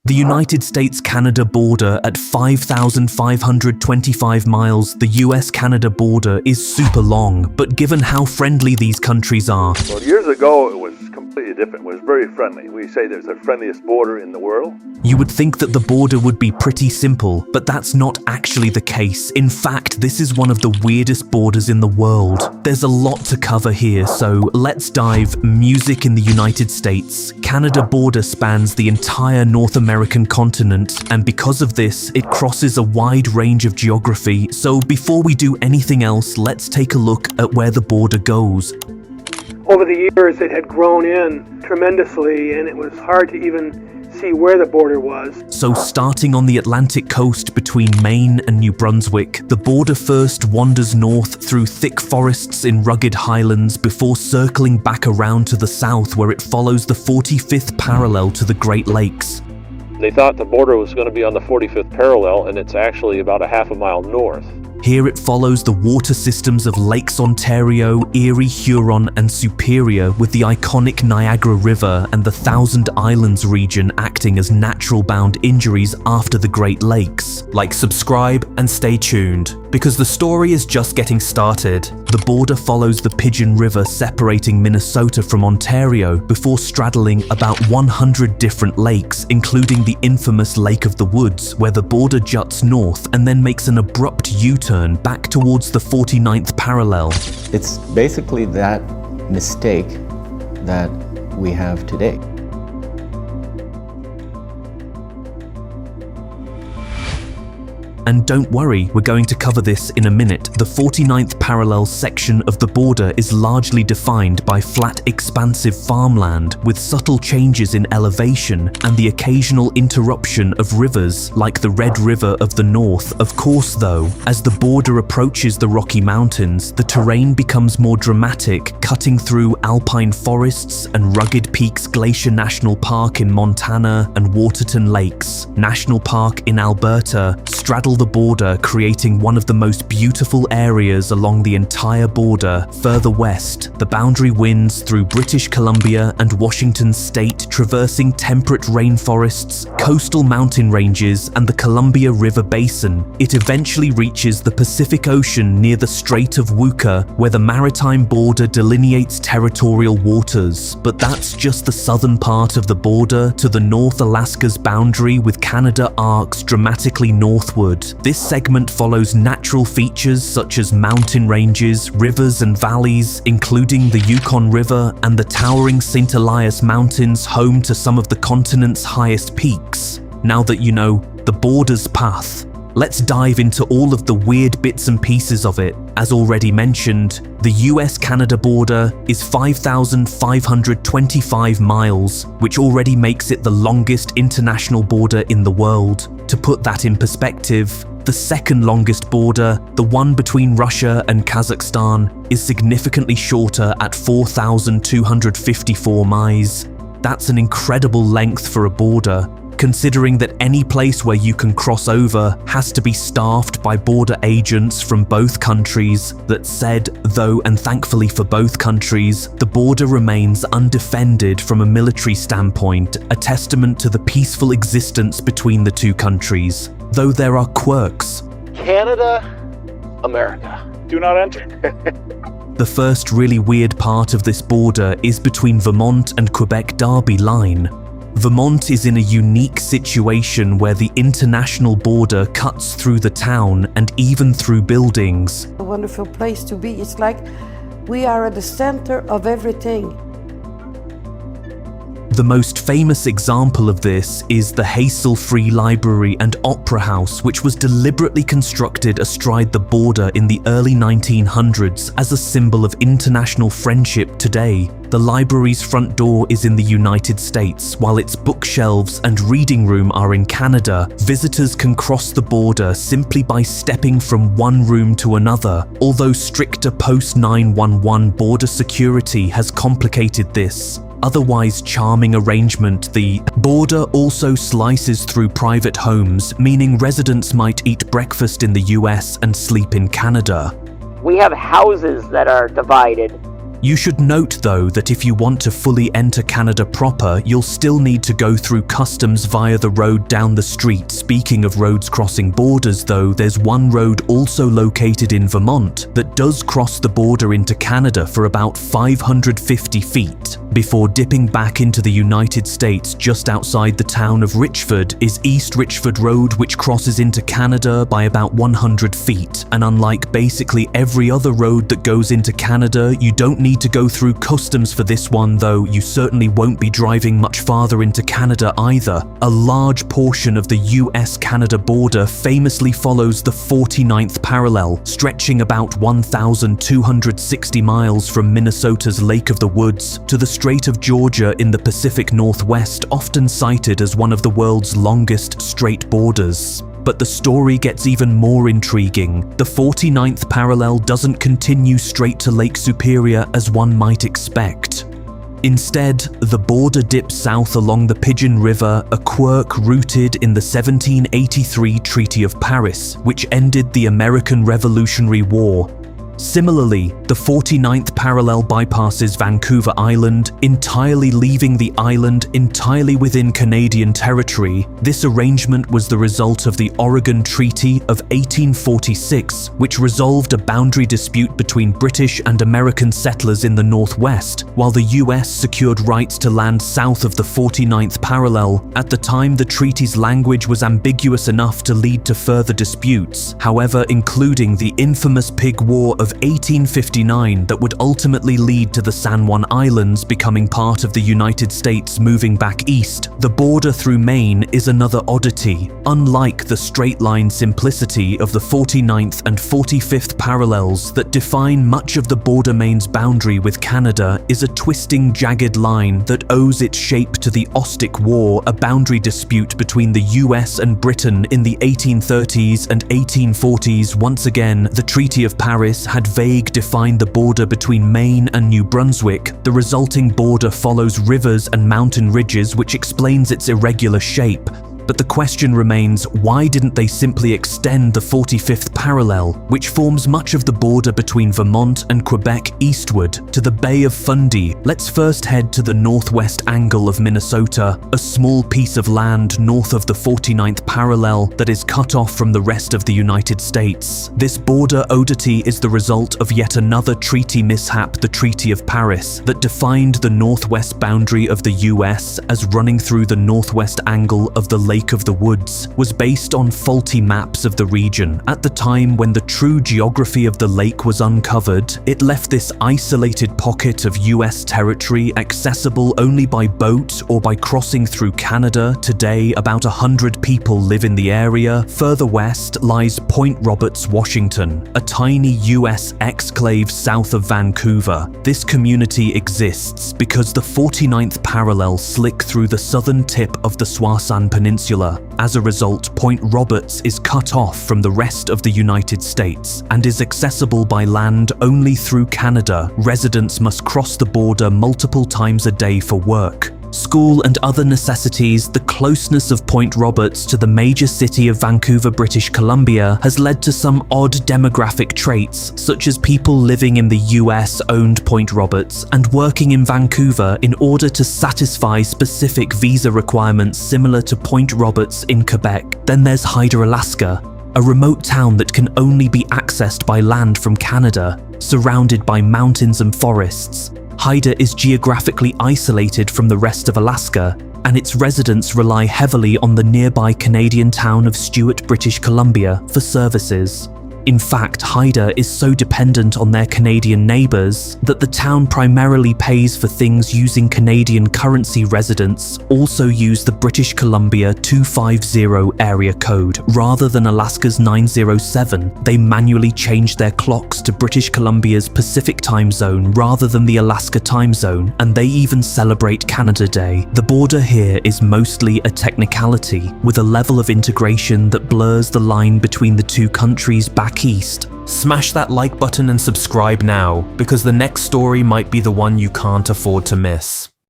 The United States-Canada border at 5,525 miles, the US-Canada border is super long, but given how friendly these countries are... Well, years ago it was completely different. It was very friendly. We say there's the friendliest border in the world. You would think that the border would be pretty simple, but that's not actually the case. In fact, this is one of the weirdest borders in the world. There's a lot to cover here, so let's dive. Music in the United States. Canada border spans the entire North American continent, and because of this, it crosses a wide range of geography. So before we do anything else, let's take a look at where the border goes. Over the years, it had grown in tremendously, and it was hard to even see where the border was. So starting on the Atlantic coast between Maine and New Brunswick, the border first wanders north through thick forests in rugged highlands before circling back around to the south where it follows the 45th parallel to the Great Lakes. They thought the border was going to be on the 45th parallel, and it's actually about a half a mile north. Here it follows the water systems of Lakes Ontario, Erie, Huron, and Superior, with the iconic Niagara River and the Thousand Islands region acting as natural bound injuries after the Great Lakes. Like, subscribe, and stay tuned, because the story is just getting started. The border follows the Pigeon River separating Minnesota from Ontario before straddling about 100 different lakes, including the infamous Lake of the Woods, where the border juts north and then makes an abrupt U-turn back towards the 49th parallel. It's basically that mistake that we have today. And don't worry, we're going to cover this in a minute. The 49th parallel section of the border is largely defined by flat, expansive farmland with subtle changes in elevation and the occasional interruption of rivers like the Red River of the North. Of course though, as the border approaches the Rocky Mountains, the terrain becomes more dramatic, cutting through alpine forests and rugged peaks. Glacier National Park in Montana and Waterton Lakes National Park in Alberta straddle the border, creating one of the most beautiful areas along the entire border. Further west, the boundary winds through British Columbia and Washington state, traversing temperate rainforests, coastal mountain ranges, and the Columbia River Basin. It eventually reaches the Pacific Ocean near the Strait of Wooka, where the maritime border delineates territorial waters. But that's just the southern part of the border. To the north, Alaska's boundary with Canada arcs dramatically northward. This segment follows natural features such as mountain ranges, rivers and valleys, including the Yukon River and the towering St. Elias Mountains, home to some of the continent's highest peaks. Now that you know the border's path, let's dive into all of the weird bits and pieces of it. As already mentioned, the US-Canada border is 5,525 miles, which already makes it the longest international border in the world. To put that in perspective, the second longest border, the one between Russia and Kazakhstan, is significantly shorter at 4,254 miles. That's an incredible length for a border, considering that any place where you can cross over has to be staffed by border agents from both countries. That said, though, and thankfully for both countries, the border remains undefended from a military standpoint, a testament to the peaceful existence between the two countries. Though there are quirks. Canada, America. Do not enter. The first really weird part of this border is between Vermont and Quebec Derby line. Vermont is in a unique situation where the international border cuts through the town and even through buildings. A wonderful place to be. It's like we are at the center of everything. The most famous example of this is the Hasel Free Library and Opera House, which was deliberately constructed astride the border in the early 1900s as a symbol of international friendship today. The library's front door is in the United States, while its bookshelves and reading room are in Canada. Visitors can cross the border simply by stepping from one room to another, although stricter post-9/11 border security has complicated this otherwise charming arrangement. The border also slices through private homes, meaning residents might eat breakfast in the US and sleep in Canada. We have houses that are divided You should note though that if you want to fully enter Canada proper, you'll still need to go through customs via the road down the street. Speaking of roads crossing borders though, there's one road also located in Vermont that does cross the border into Canada for about 550 feet. Before dipping back into the United States just outside the town of Richford is East Richford Road, which crosses into Canada by about 100 feet. And unlike basically every other road that goes into Canada, you don't need to go through customs for this one, though you certainly won't be driving much farther into Canada either. A large portion of the US-Canada border famously follows the 49th parallel, stretching about 1,260 miles from Minnesota's Lake of the Woods to the Strait of Georgia in the Pacific Northwest, often cited as one of the world's longest straight borders. But the story gets even more intriguing. The 49th parallel doesn't continue straight to Lake Superior as one might expect. Instead, the border dips south along the Pigeon River, a quirk rooted in the 1783 Treaty of Paris, which ended the American Revolutionary War. Similarly, the 49th parallel bypasses Vancouver Island, entirely leaving the island entirely within Canadian territory. This arrangement was the result of the Oregon Treaty of 1846, which resolved a boundary dispute between British and American settlers in the Northwest, while the US secured rights to land south of the 49th parallel. At the time, the treaty's language was ambiguous enough to lead to further disputes, however, including the infamous Pig War of 1859 that would ultimately lead to the San Juan Islands becoming part of the United States moving back east. The border through Maine is another oddity. Unlike the straight-line simplicity of the 49th and 45th parallels that define much of the border, Maine's boundary with Canada is a twisting, jagged line that owes its shape to the Ostic War, a boundary dispute between the US and Britain in the 1830s and 1840s. Once again, the Treaty of Paris had vague defined the border between Maine and New Brunswick. The resulting border follows rivers and mountain ridges, which explains its irregular shape. But the question remains, why didn't they simply extend the 45th parallel, which forms much of the border between Vermont and Quebec eastward, to the Bay of Fundy? Let's first head to the northwest angle of Minnesota, a small piece of land north of the 49th parallel that is cut off from the rest of the United States. This border oddity is the result of yet another treaty mishap, the Treaty of Paris, that defined the northwest boundary of the US as running through the northwest angle of the Lake of the Woods, was based on faulty maps of the region. At the time when the true geography of the lake was uncovered, it left this isolated pocket of US territory accessible only by boat or by crossing through Canada. Today, about 100 people live in the area. Further west lies Point Roberts, Washington, a tiny US exclave south of Vancouver. This community exists because the 49th parallel slick through the southern tip of the Soissons Peninsula. As a result, Point Roberts is cut off from the rest of the United States and is accessible by land only through Canada. Residents must cross the border multiple times a day for work, school and other necessities. The closeness of Point Roberts to the major city of Vancouver, British Columbia, has led to some odd demographic traits, such as people living in the US-owned Point Roberts and working in Vancouver in order to satisfy specific visa requirements similar to Point Roberts in Quebec. Then there's Hyder, Alaska, a remote town that can only be accessed by land from Canada, surrounded by mountains and forests. Hyder is geographically isolated from the rest of Alaska, and its residents rely heavily on the nearby Canadian town of Stewart, British Columbia, for services. In fact, Hyder is so dependent on their Canadian neighbours that the town primarily pays for things using Canadian currency. Residents also use the British Columbia 250 area code rather than Alaska's 907. They manually change their clocks to British Columbia's Pacific time zone rather than the Alaska time zone, and they even celebrate Canada Day. The border here is mostly a technicality, with a level of integration that blurs the line between the two countries back east. Smash that like button and subscribe now, because the next story might be the one you can't afford to miss.